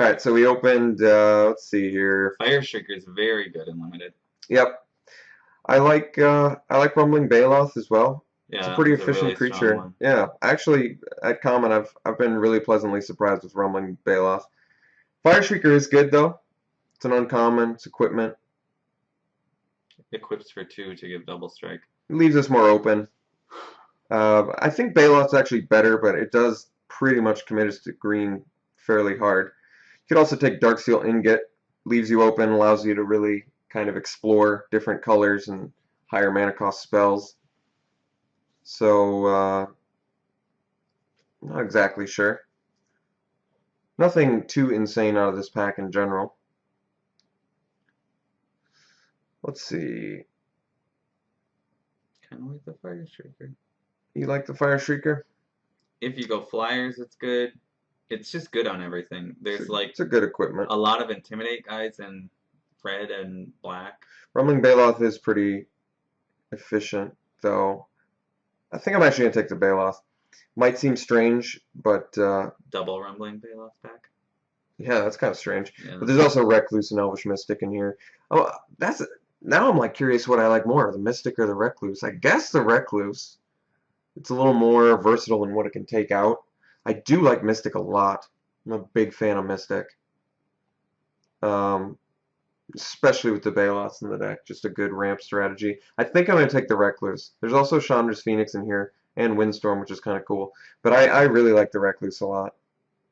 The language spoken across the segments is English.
Alright, so we opened, let's see here. Fire Striker is very good in limited. Yep. I like Rumbling Baloth as well. It's a Yeah, pretty it's a efficient really strong creature. one. Yeah, actually, at common, I've been really pleasantly surprised with Rumbling Baloth. Fire Shrieker is good though. It's an uncommon. It's equipment. Equips for 2 to give double strike. It leaves us more open. I think Baloth's actually better, but it does pretty much commit us to green fairly hard. You could also take Darksteel Ingot. Leaves you open, allows you to really kind of explore different colors and higher mana cost spells. So, not exactly sure. Nothing too insane out of this pack in general. Let's see. Kind of like the Fire Striker. You like the Fire Shrieker? If you go flyers, it's good. It's just good on everything. There's like It's a good equipment. a lot of Intimidate guys in red and black. Rumbling Baloth is pretty efficient, though. I think I'm actually going to take the Baloth. Might seem strange, but Double Rumbling Baloth pack. yeah, that's kind of strange. Yeah. But there's also Recluse and Elvish Mystic in here. Oh, now I'm like curious what I like more, the Mystic or the Recluse. I guess the Recluse. It's a little more versatile in what it can take out. I do like Mystic a lot. I'm a big fan of Mystic. Especially with the Baloths in the deck. Just a good ramp strategy. I think I'm going to take the Recluse. There's also Chandra's Phoenix in here and Windstorm, which is kind of cool. But I really like the Recluse a lot.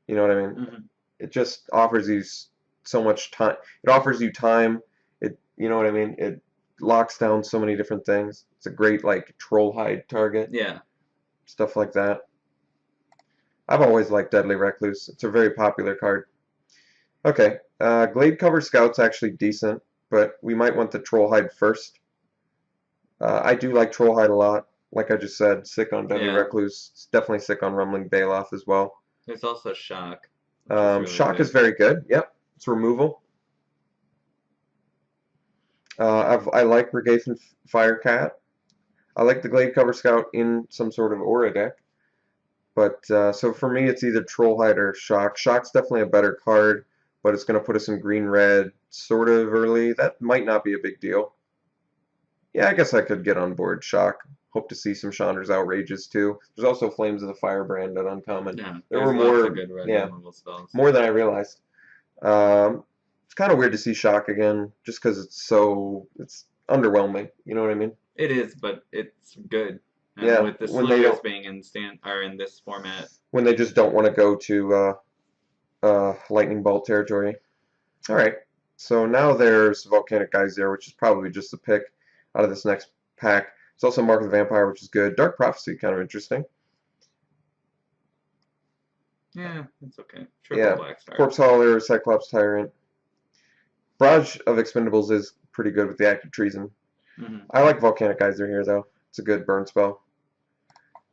You know what I mean? Mm-hmm. It just offers you so much time. It offers you time. You know what I mean? It locks down so many different things. It's a great like troll hide target. Yeah. Stuff like that. I've always liked Deadly Recluse. It's a very popular card. Okay, Glade Cover Scout's actually decent, but we might want the Troll Hide first. I do like Troll Hide a lot. Like I just said, sick on Deadly Recluse. It's definitely sick on Rumbling Baloth as well. There's also Shock. Shock is very good. Yep, it's removal. I like Regathan Firecat. I like the Glade Cover Scout in some sort of Aura deck. But so for me, it's either Trollhide or Shock. Shock's definitely a better card, but it's going to put us in green-red sort of early. That might not be a big deal. Yeah, I guess I could get on board Shock. Hope to see some Chandra's Outrages too. There's also Flames of the Firebrand at Uncommon. Yeah, there were more good red removal spells. More than I realized. It's kind of weird to see Shock again, just because it's underwhelming. You know what I mean? It is, but it's good. And yeah, with the slivers being in this format, when they just don't want to go to Lightning Bolt territory. All right, so now there's Volcanic Geyser, which is probably just a pick out of this next pack. It's also Mark of the Vampire, which is good. Dark Prophecy, kind of interesting. Yeah, it's okay. Black Star. Corpse Hauler, Cyclops Tyrant. Barrage of Expendables is pretty good with the Active Treason. I like Volcanic Geyser here, though. It's a good burn spell.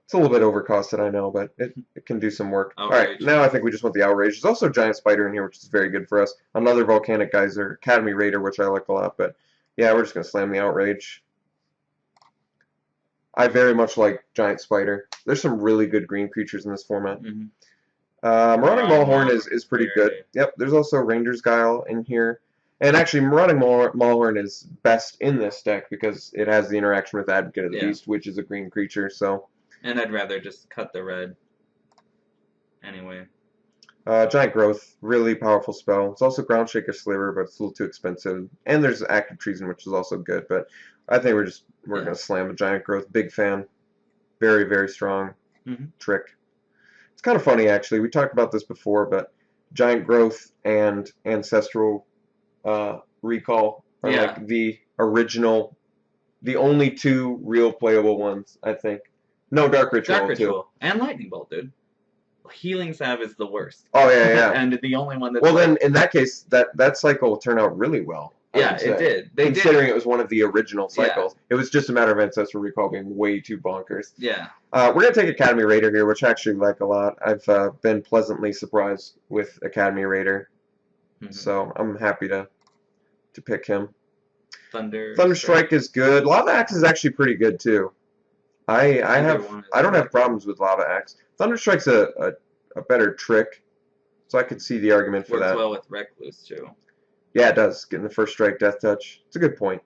It's a little bit overcosted, I know, but it can do some work. Outrage. Alright, now I think we just want the Outrage. There's also Giant Spider in here, which is very good for us. Another Volcanic Geyser, Academy Raider, which I like a lot, but yeah, we're just going to slam the Outrage. I very much like Giant Spider. There's some really good green creatures in this format. Marauding Maulhorn is pretty good. Yep, there's also Ranger's Guile in here. And actually, Marauding Maulhorn is best in this deck because it has the interaction with Advocate of the Beast, which is a green creature, so... And I'd rather just cut the red. Anyway. Giant Growth, really powerful spell. It's also Ground Shaker Sliver, but it's a little too expensive. And there's Active Treason, which is also good, but I think we're going to slam a Giant Growth. Big fan. Very, very strong trick. It's kind of funny, actually. We talked about this before, but Giant Growth and Ancestral Recall are like the original, the only two real playable ones, I think. No, Dark Ritual. Dark Ritual. And Lightning Bolt, dude. Healing Salve is the worst. Oh, yeah. And the only one that's... Well, then, in that case, that cycle turned out really well. Yeah, it did. Considering it was one of the original cycles. It was just a matter of Ancestral Recall being way too bonkers. Yeah. We're going to take Academy Raider here, which I actually like a lot. I've been pleasantly surprised with Academy Raider. So I'm happy to pick him. Thunderstrike is good. Lava Axe is actually pretty good, too. I don't have problems with Lava Axe. Thunderstrike's a better trick. It's So I could see the argument for Works that. well with Recluse too. Yeah, it does. Getting the first strike death touch. It's a good point.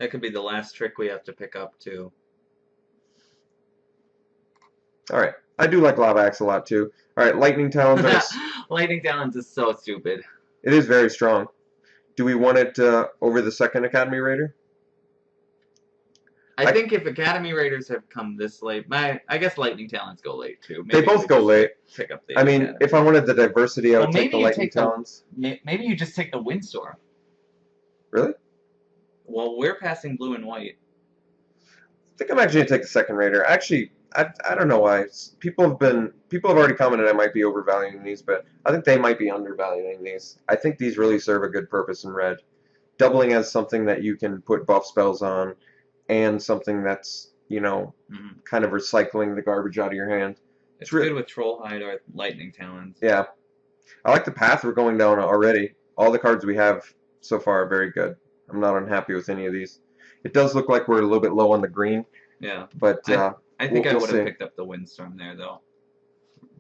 That could be the last trick we have to pick up too. All right. I do like Lava Axe a lot too. All right, Lightning Talons are. Lightning Talons is so stupid. It is very strong. Do we want it over the second Academy Raider? I think if Academy Raiders have come this late, I guess Lightning Talons go late too. They both go late. Pick up the I mean, Academy if I wanted the diversity, I would take the maybe you Lightning take the- Talons. Maybe you just take the Windstorm. Really? Well, we're passing blue and white. I think I'm actually gonna take the second Raider. Actually, I don't know why. People have already commented I might be overvaluing these, but I think they might be undervaluing these. I think these really serve a good purpose in red. Doubling as something that you can put buff spells on, and something that's, you know, kind of recycling the garbage out of your hand. It's good with Trollhide or Lightning Talons. Yeah. I like the path we're going down already. All the cards we have so far are very good. I'm not unhappy with any of these. It does look like we're a little bit low on the green. Yeah. But I think I we'll would have see. picked up the Windstorm there though,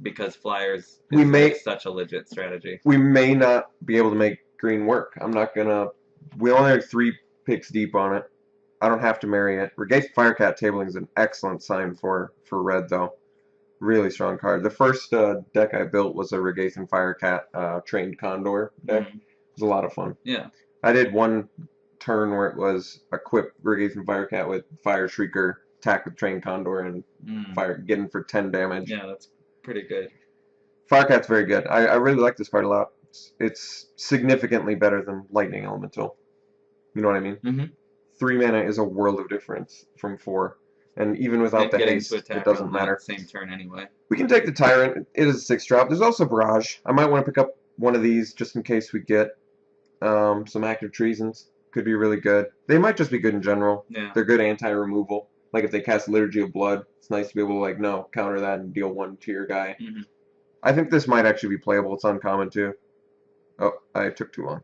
because Flyers is like such a legit strategy. We may not be able to make green work. I'm not gonna. We only have 3 picks deep on it. I don't have to marry it. Regaith Firecat tabling is an excellent sign for red though. Really strong card. The first deck I built was a Regaith and Firecat trained Condor deck. It was a lot of fun. Yeah. I did one turn where it was equip Regaith and Firecat with Fire Shrieker, attack with Trained Condor, and fire getting for 10 damage. Yeah, that's pretty good. Firecat's very good. I really like this card a lot. It's significantly better than Lightning Elemental. You know what I mean? Mm-hmm. 3 mana is a world of difference from 4. And even without the haste, it doesn't matter. Same turn anyway. We can take the Tyrant. It is a 6-drop. There's also Barrage. I might want to pick up one of these just in case we get some active treasons. Could be really good. They might just be good in general. Yeah. They're good anti-removal. Like if they cast Liturgy of Blood, it's nice to be able to like, no, counter that and deal 1 to your guy. Mm-hmm. I think this might actually be playable. It's uncommon too. Oh, I took too long.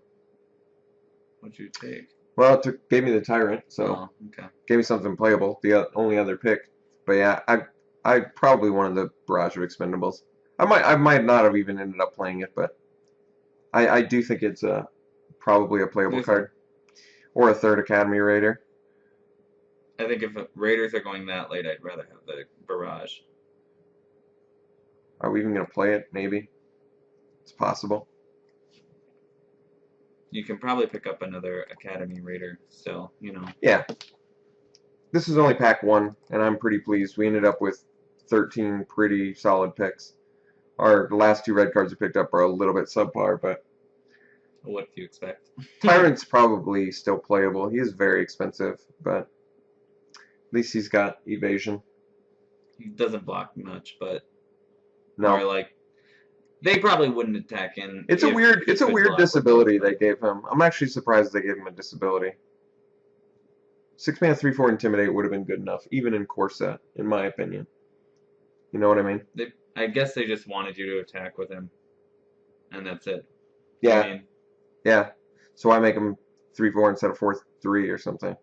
What'd you take? Well, it gave me the Tyrant, so okay. Gave me something playable. The only other pick. But yeah, I probably wanted the Barrage of Expendables. I might not have even ended up playing it, but I do think it's probably a playable card. Or a third Academy Raider. I think if Raiders are going that late, I'd rather have the Barrage. Are we even going to play it? Maybe. It's possible. You can probably pick up another Academy Raider still, you know. Yeah. This is only pack 1, and I'm pretty pleased. We ended up with 13 pretty solid picks. The last 2 red cards we picked up are a little bit subpar, but... What do you expect? Tyrant's probably still playable. He is very expensive, but at least he's got evasion. He doesn't block much, but... No. Or like... They probably wouldn't attack in. It's a weird disability they gave him. I'm actually surprised they gave him a disability. 6 mana 3/4 Intimidate would have been good enough, even in core set, in my opinion. You know what I mean? I guess they just wanted you to attack with him, and that's it. Yeah. I mean, yeah. So I make him 3/4 instead of 4/3 or something.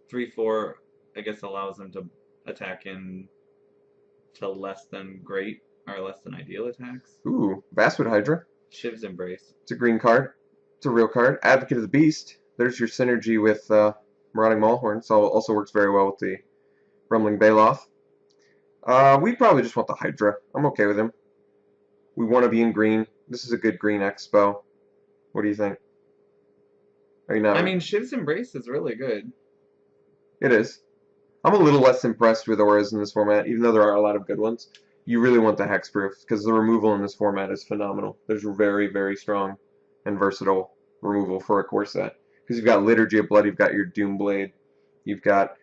3/4, I guess, allows them to attack in to less than great. Or less than ideal attacks. Ooh, Basswood Hydra. Shiv's Embrace. It's a green card. It's a real card. Advocate of the Beast. There's your synergy with Marauding Maulhorn. So it also works very well with the Rumbling Baloth. We probably just want the Hydra. I'm okay with him. We want to be in green. This is a good green X-Spell. What do you think? Are you not? I mean, Shiv's Embrace is really good. It is. I'm a little less impressed with auras in this format, even though there are a lot of good ones. You really want the Hexproof, because the removal in this format is phenomenal. There's very, very strong and versatile removal for a core set. Because you've got Liturgy of Blood, you've got your Doomblade, you've got,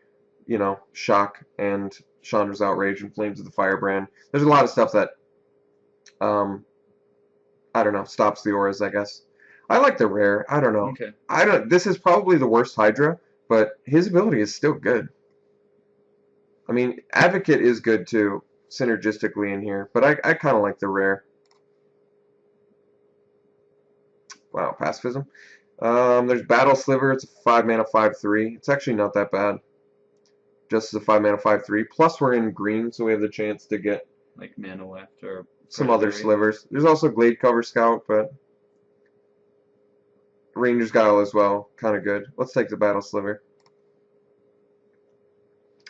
you know, Shock and Chandra's Outrage and Flames of the Firebrand. There's a lot of stuff that, I don't know, stops the auras, I guess. I like the rare. I don't know. Okay. This is probably the worst Hydra, but his ability is still good. I mean, Advocate is good too, synergistically in here, but I kind of like the rare. Wow, pacifism. There's Battle Sliver. It's a 5 mana 5/3. It's actually not that bad. Just as a 5 mana 5/3. Plus we're in green, so we have the chance to get like mana left or some other Predatory. slivers. There's also Glade Cover Scout, but Ranger's Guile as well. Kind of good. Let's take the Battle Sliver.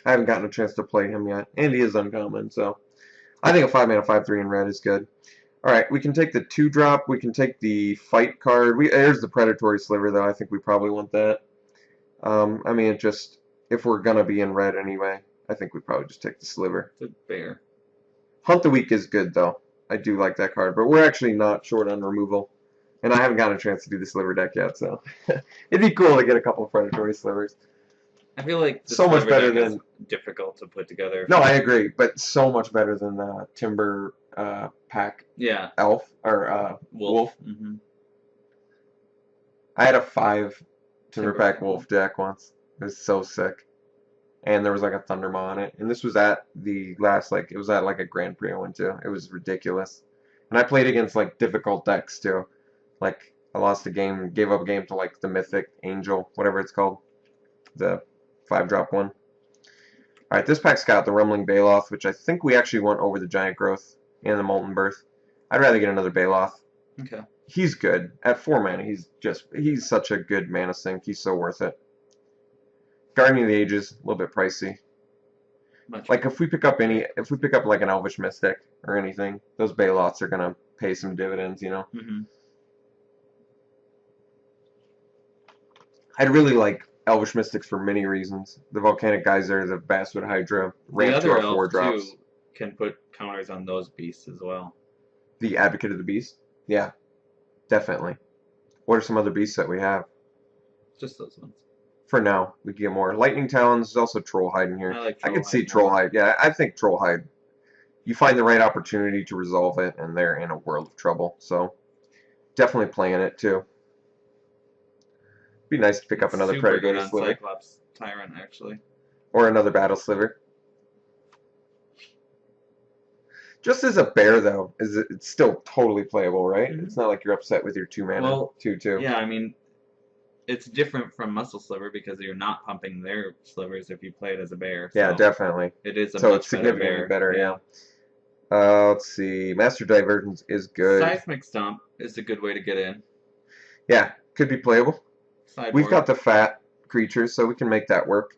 I haven't gotten a chance to play him yet, and he is uncommon, so I think a 5-mana 5/3 in red is good. Alright, we can take the 2-drop, we can take the Fight card. There's the Predatory Sliver, though. I think we probably want that. I mean, it just, if we're going to be in red anyway, I think we probably just take the Sliver. It's a bear. Hunt the Weak is good, though. I do like that card, but we're actually not short on removal. And I haven't gotten a chance to do the Sliver deck yet, so it'd be cool to get a couple of Predatory Slivers. I feel like the So much Sliver better deck is than... difficult to put together. No, I agree, but so much better than Timber Pack Yeah. Elf, or Wolf. Mm-hmm. I had a 5 Timber Timber Pack Pack Wolf deck once. It was so sick. And there was like a Thundermaw on it. And this was at the last, like, it was at like a Grand Prix I went to. It was ridiculous. And I played against like difficult decks too. Like, I lost a game, gave up a game to like the Mythic Angel, whatever it's called. The 5-drop one. Alright, this pack's got the Rumbling Baloth, which I think we actually want over the Giant Growth and the Molten Birth. I'd rather get another Baloth. Okay. He's good. At 4 mana, he's such a good mana sink. He's so worth it. Guardian of the Ages, a little bit pricey. Like if we pick up like an Elvish Mystic or anything, those Baloths are gonna pay some dividends, you know. Mm-hmm. I'd really like Elvish Mystics for many reasons. The Volcanic Geyser, the Basswood Hydra, The ramp to other our elf 4-drops. too can put counters on those beasts as well. The Advocate of the Beast? Yeah, definitely. What are some other beasts that we have? Just those ones. For now, we can get more. Lightning Talons, there's also Trollhide in here. I like I could see Trollhide Trollhide. Yeah, I think Trollhide. You find the right opportunity to resolve it, and they're in a world of trouble. So, definitely playing it too. Be nice to pick up another Super good Predatory on Sliver. Cyclops Tyrant, actually. Or another Battle Sliver. Just as a bear, though, it's still totally playable, right? Mm-hmm. It's not like you're upset with your 2-mana, well, 2/2. Yeah, I mean, it's different from Muscle Sliver because you're not pumping their slivers if you play it as a bear. Yeah, so definitely. It is a so much it's significantly better, yeah. Let's see. Master Divergence is good. Seismic Stomp is a good way to get in. Yeah, could be playable. Sideboard. We've got the fat creatures, so we can make that work.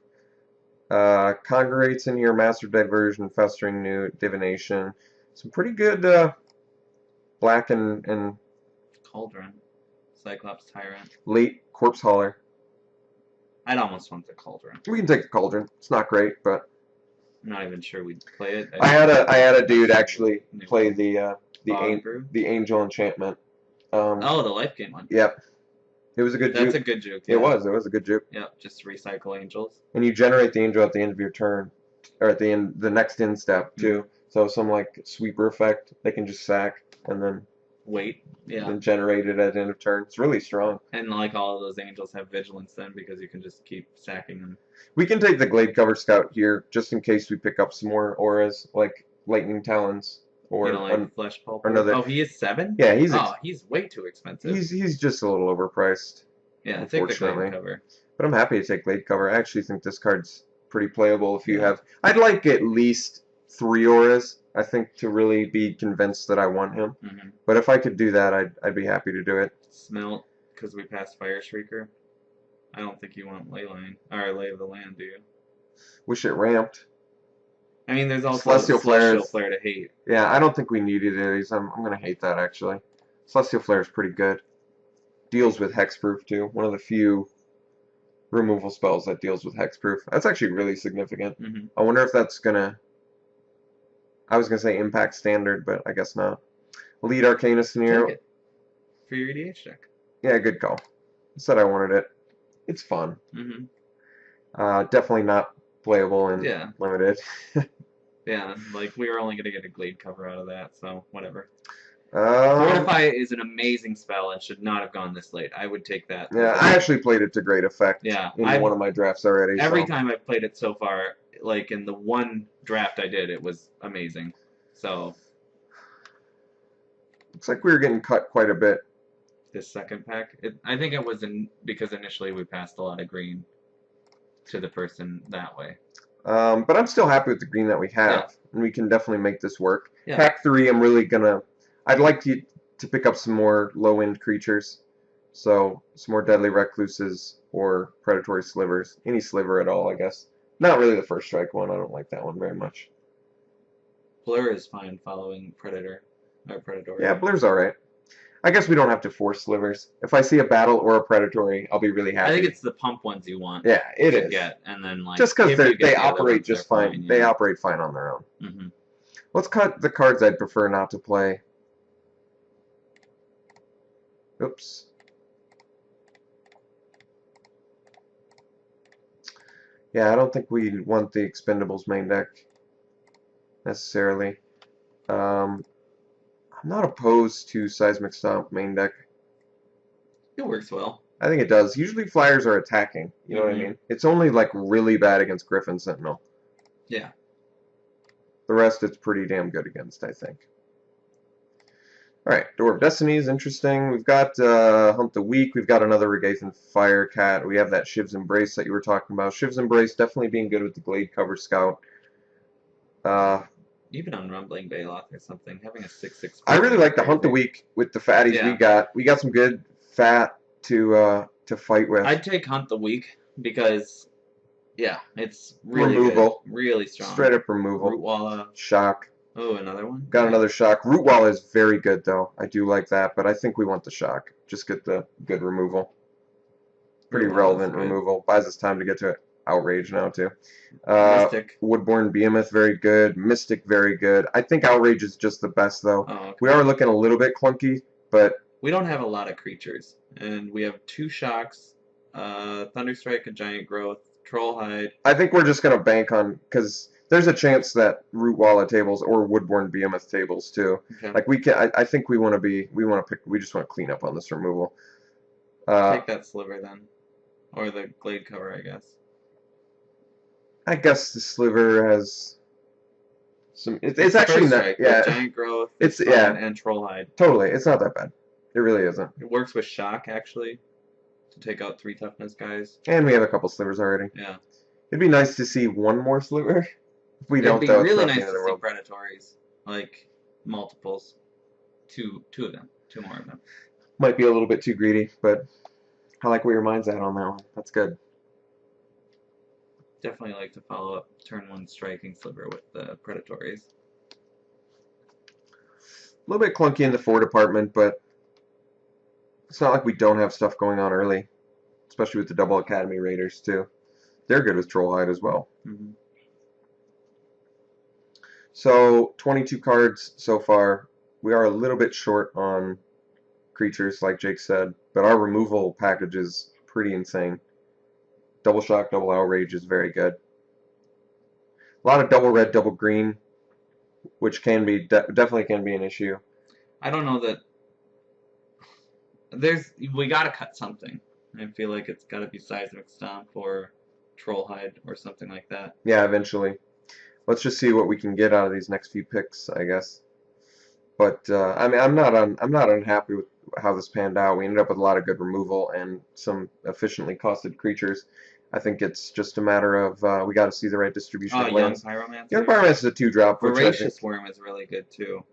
Congregates in here, Master Diversion, Festering Newt, Divination. Some pretty good black and Cauldron. Cyclops Tyrant. late Corpse Hauler. I'd almost want the Cauldron. We can take the Cauldron. It's not great, but I'm not even sure we'd play it. I had a dude actually play the Angel Enchantment. Oh, the life gain one. Yep. It was a good juke. That's a good juke. Yeah. It was a good juke. Yep, just recycle angels. And you generate the angel at the end of your turn, or at the next end step too. Mm-hmm. So some like sweeper effect, they can just sack and then wait, yeah, and generate it at the end of turn. It's really strong. And like all of those angels have vigilance then because you can just keep sacking them. We can take the Glade Cover Scout here just in case we pick up some more auras like Lightning Talons or like Flesh Pulp. Or another. Oh, he is 7? Yeah, he's way too expensive. He's just a little overpriced. Yeah, take the Glade Cover. But I'm happy to take Glade Cover. I actually think this card's pretty playable if you have. I'd like at least 3 auras, I think, to really be convinced that I want him. Mm-hmm. But if I could do that, I'd be happy to do it. Smelt, because we passed Fire Shrieker. I don't think you want Leyline, or Lay of the Land, do you? Wish it ramped. I mean, there's also Celestial Flare to hate. Yeah, I don't think we need either of these. I'm going to hate that, actually. Celestial Flare is pretty good. Deals with Hexproof, too. One of the few removal spells that deals with Hexproof. That's actually really significant. Mm-hmm. I wonder if that's going to... I was going to say impact standard, but I guess not. Lead Arcana Scenario. Take it for your EDH deck. Yeah, good call. I said I wanted it. It's fun. Mm-hmm. Definitely not playable and limited. Yeah, like we were only going to get a Glade Cover out of that, so whatever. Fortify is an amazing spell and should not have gone this late. I would take that. Yeah, I actually played it to great effect in one of my drafts already. Every time I've played it so far, like in the one draft I did, it was amazing. So looks like we were getting cut quite a bit. This second pack, I think it was because initially we passed a lot of green to the person that way. But I'm still happy with the green that we have, Yeah. and we can definitely make this work. Yeah. Pack 3, I'm really gonna. I'd like to pick up some more low-end creatures, so some more deadly recluses or predatory slivers. Any sliver at all, I guess. Not really the first strike one. I don't like that one very much. Blur is fine following Predator or Predatory. Yeah, Blur's all right. I guess we don't have to force slivers. If I see a battle or a predatory, I'll be really happy. I think it's the pump ones you want. Yeah, it to is. Get, and then like just because they the operate ones, just fine. yeah. They operate fine on their own. Mm-hmm. Let's cut the cards I'd prefer not to play. Oops. Yeah, I don't think we want the Expendables main deck necessarily. I'm not opposed to Seismic Stomp main deck. It works well. I think it does. Usually flyers are attacking. You know what I mean? It's only like really bad against Griffin Sentinel. Yeah. The rest it's pretty damn good against, I think. Alright, Door of Destiny is interesting. We've got Hunt the Weak. We've got another Regathan Firecat. We have that Shiv's Embrace that you were talking about. Shiv's Embrace definitely being good with the Glade Cover Scout. Even on Rumbling Baloth or something, having a 6/6. I really like the Hunt the Weak with the fatties we got. We got some good fat to fight with. I'd take Hunt the Weak because, yeah, it's really removal, good, really strong. Straight up removal. Rootwalla. Shock. Oh, another one. Got another shock. Rootwalla is very good though. I do like that, but I think we want the shock. Just get the good removal. Pretty relevant removal. Buys us time to get to it. Outrage now too. Mystic. Woodborne Behemoth, very good. Mystic, very good. I think Outrage is just the best though. Oh, okay. We are looking a little bit clunky, but we don't have a lot of creatures, and we have 2 shocks, Thunderstrike, a Giant Growth, Trollhide. I think we're just gonna bank on because there's a chance that Rootwalla tables or Woodborne Behemoth tables too. Okay. Like we can, I think we want to pick. We just want to clean up on this removal. Take that sliver then, or the Glade Cover, I guess. I guess the sliver has some. It's actually not. Yeah, Giant Growth. It's and Trollhide. Totally, it's not that bad. It really isn't. It works with shock actually, to take out 3 toughness guys. And we have a couple slivers already. Yeah. It'd be nice to see one more sliver. If we don't, it'd be really nice to see predatories, like multiples, two of them, 2 more of them. Might be a little bit too greedy, but I like where your mind's at on that one. That's good. Definitely like to follow up turn 1 striking sliver with the predatories. A little bit clunky in the 4 department, but it's not like we don't have stuff going on early, especially with the double Academy Raiders too. They're good with Trollhide as well. Mm-hmm. So 22 cards so far. We are a little bit short on creatures, like Jake said, but our removal package is pretty insane. Double Shock, Double Outrage is very good. A lot of double red, double green, which can be definitely can be an issue. I don't know that we gotta cut something. I feel like it's gotta be Seismic Stomp or Trollhide or something like that. Yeah, eventually. Let's just see what we can get out of these next few picks, I guess. But I mean, I'm not unhappy with how this panned out. We ended up with a lot of good removal and some efficiently costed creatures. I think it's just a matter of we got to see the right distribution of lands. Young Pyromancer. Young Pyromancer is a 2-drop. Voracious Worm is really good too.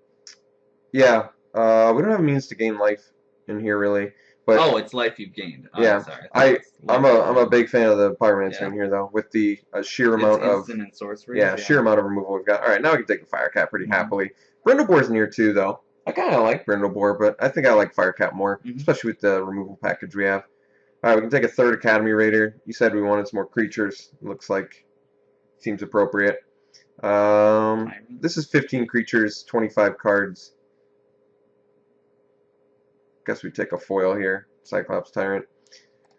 Yeah, we don't have means to gain life in here really. But it's life you've gained. Yeah, sorry. I'm a big fan of the Pyromancer in here though, with the sheer amount of instant and sorcery. Yeah, sheer amount of removal we've got. All right, now we can take the Firecat pretty happily. Brindlebore's in here too though. I kind of like Brindlebore, but I think I like Firecat more, especially with the removal package we have. All right, we can take a 3rd Academy Raider. You said we wanted some more creatures. Looks like seems appropriate. This is 15 creatures, 25 cards. Guess we take a foil here. Cyclops Tyrant.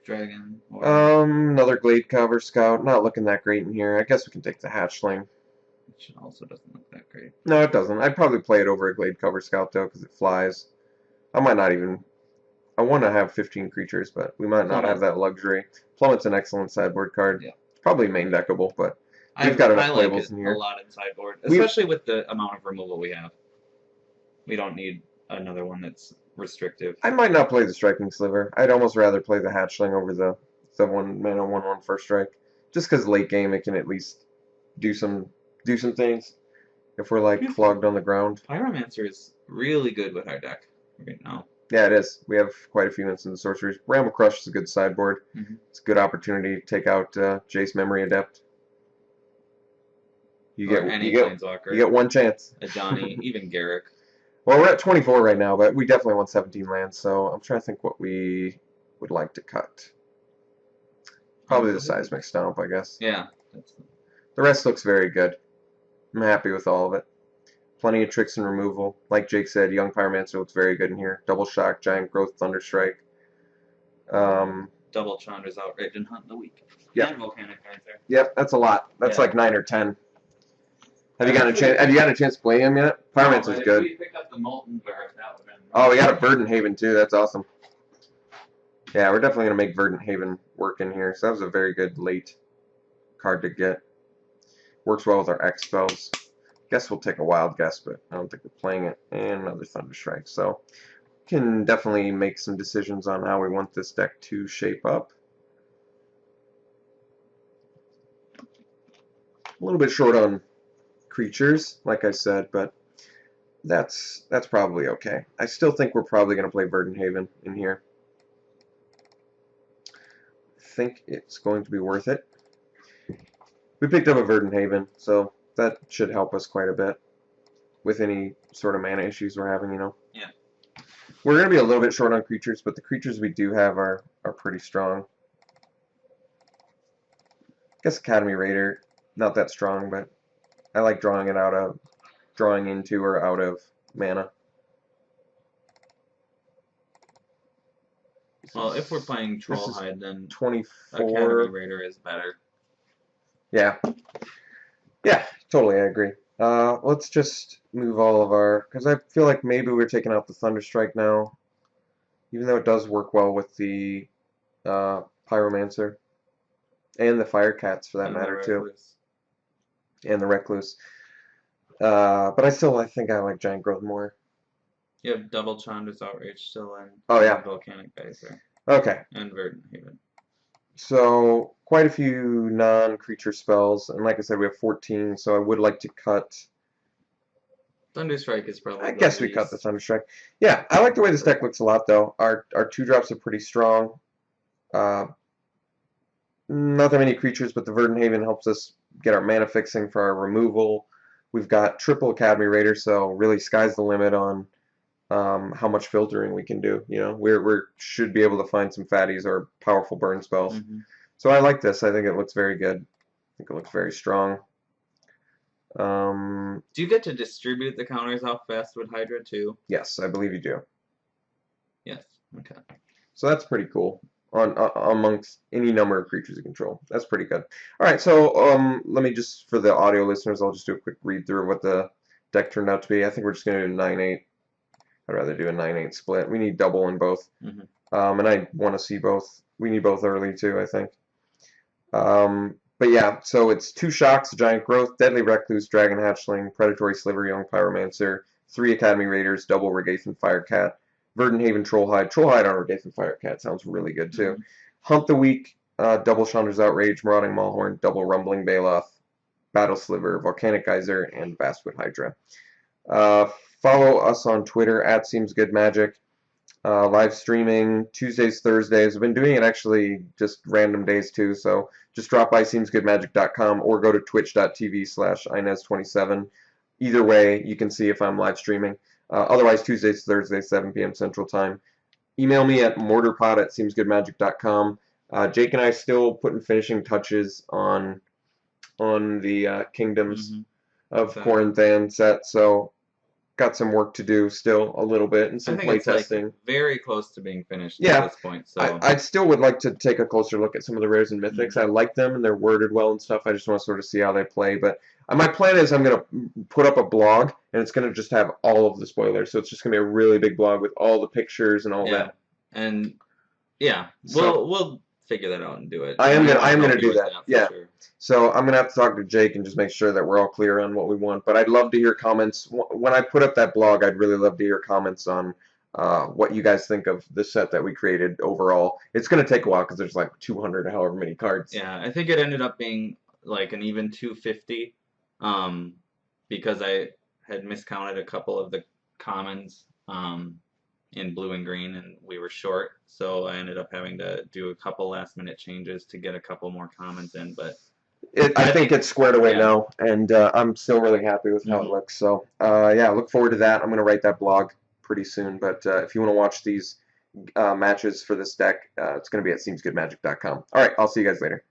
Dragon. Another Glade Cover Scout. Not looking that great in here. I guess we can take the Hatchling. Which also doesn't look that great. No, it doesn't. I'd probably play it over a Glade Cover Scout though, because it flies. I might not even. I want to have 15 creatures, but we might not have that luxury. Plummet's an excellent sideboard card. Yeah. Probably main deckable, but we've got enough playables in here. A lot in sideboard, especially with the amount of removal we have. We don't need another one that's restrictive. I might not play the Striking Sliver. I'd almost rather play the Hatchling over the 1-mana 1/1 first strike, just because late game it can at least do some things if we're like clogged on the ground. Pyromancer is really good with our deck right now. Yeah, it is. We have quite a few instant sorceries. Bramble Crush is a good sideboard. It's a good opportunity to take out Jace Memory Adept. You Or get any you Planeswalker. get one chance. A Johnny, even Garrick. Well, we're at 24 right now, but we definitely want 17 lands, so I'm trying to think what we would like to cut. Probably the Seismic Stomp, I guess. Yeah. The rest looks very good. I'm happy with all of it. Plenty of tricks and removal. Like Jake said, Young Pyromancer looks very good in here. Double Shock, Giant Growth, Thunderstrike. Double Chandra's Outrage and Hunt the Weak. Yep. And Volcanic Geyser. Yep, that's a lot. That's like 9 or 10. Have you gotten a chance to play him yet? Pyromancer's good. We picked up the Molten Bird. That would have been. Oh, we got a Verdant Haven too. That's awesome. Yeah, we're definitely gonna make Verdant Haven work in here. So that was a very good late card to get. Works well with our X spells. Guess we'll take a wild guess, but I don't think we're playing it. And another Thunderstrike. So we can definitely make some decisions on how we want this deck to shape up. A little bit short on creatures, like I said, but that's probably okay. I still think we're probably going to play Verdant Haven in here. I think it's going to be worth it. We picked up a Verdant Haven, so that should help us quite a bit with any sort of mana issues we're having, you know. Yeah. We're going to be a little bit short on creatures, but the creatures we do have are pretty strong. I guess Academy Raider, not that strong, but I like drawing into or out of mana. Well, if we're playing Trollhide, then 24. Academy Raider is better. Yeah. Yeah, totally, I agree. Let's just move all of our... Because I feel like maybe we're taking out the Thunderstrike now. Even though it does work well with the Pyromancer. And the Firecats, for that matter, too. And the Recluse. But I think I like Giant Growth more. You have Double Chandra's Outrage still in. Oh, yeah. Volcanic Geyser. Okay. And Verdant Haven. So, quite a few non-creature spells. And like I said, we have 14, so I would like to cut... Thunderstrike is probably I guess we cut the Thunderstrike. Yeah, I like the way this deck looks a lot, though. Our 2-drops are pretty strong. Not that many creatures, but the Verdant Haven helps us get our mana fixing for our removal. We've got triple Academy Raider, so really sky's the limit on how much filtering we can do. You know, we should be able to find some fatties or powerful burn spells. So I like this. I think it looks very good. I think it looks very strong. Do you get to distribute the counters off Fastwood Hydra too? Yes, I believe you do. Yes. Okay. So that's pretty cool. Amongst any number of creatures you control. That's pretty good. Alright, so let me just, for the audio listeners, I'll just do a quick read through of what the deck turned out to be. I think we're just going to do a 9-8. I'd rather do a 9-8 split. We need double in both. And I want to see both. We need both early too, I think. But yeah, so it's 2 Shocks, Giant Growth, Deadly Recluse, Dragon Hatchling, Predatory Sliver, Young Pyromancer, 3 Academy Raiders, double Regathan Firecat, Verdant Haven Trollhide. Trollhide on Regathan Firecat sounds really good too. Hunt the Weak, double Chandra's Outrage, Marauding Maulhorn, double Rumbling Baloth, Battle Sliver, Volcanic Geyser, and Basswood Hydra. Follow us on Twitter at SeemsGoodMagic. Live streaming Tuesdays, Thursdays. I've been doing it actually just random days too, so just drop by SeemsGoodMagic.com or go to twitch.tv/Inez27. Either way, you can see if I'm live streaming. Otherwise, Tuesdays, Thursdays, 7 p.m. Central Time. Email me at mortarpod@SeemsGoodMagic.com. Jake and I still putting finishing touches on the Kingdoms of Corinthan set, so got some work to do still a little bit and some play testing. Like very close to being finished at this point. So I still would like to take a closer look at some of the rares and mythics. I like them and they're worded well and stuff. I just want to sort of see how they play. But my plan is I'm going to put up a blog and it's going to just have all of the spoilers. So it's just going to be a really big blog with all the pictures and all that. And yeah, we'll figure that out and do it. I am going to do that. Yeah. Sure. So I'm going to have to talk to Jake and just make sure that we're all clear on what we want. But I'd love to hear comments. When I put up that blog, I'd really love to hear comments on what you guys think of the set that we created overall. It's going to take a while because there's like 200 however many cards. Yeah, I think it ended up being like an even 250, um, because I had miscounted a couple of the commons in blue and green, and we were short. So I ended up having to do a couple last minute changes to get a couple more commons in. But I I think think, it's squared away yeah. now, and I'm still really happy with how it Hmm. looks. So yeah, look forward to that. I'm going to write that blog pretty soon. But if you want to watch these matches for this deck, it's going to be at SeemsGoodMagic.com. All right, I'll see you guys later.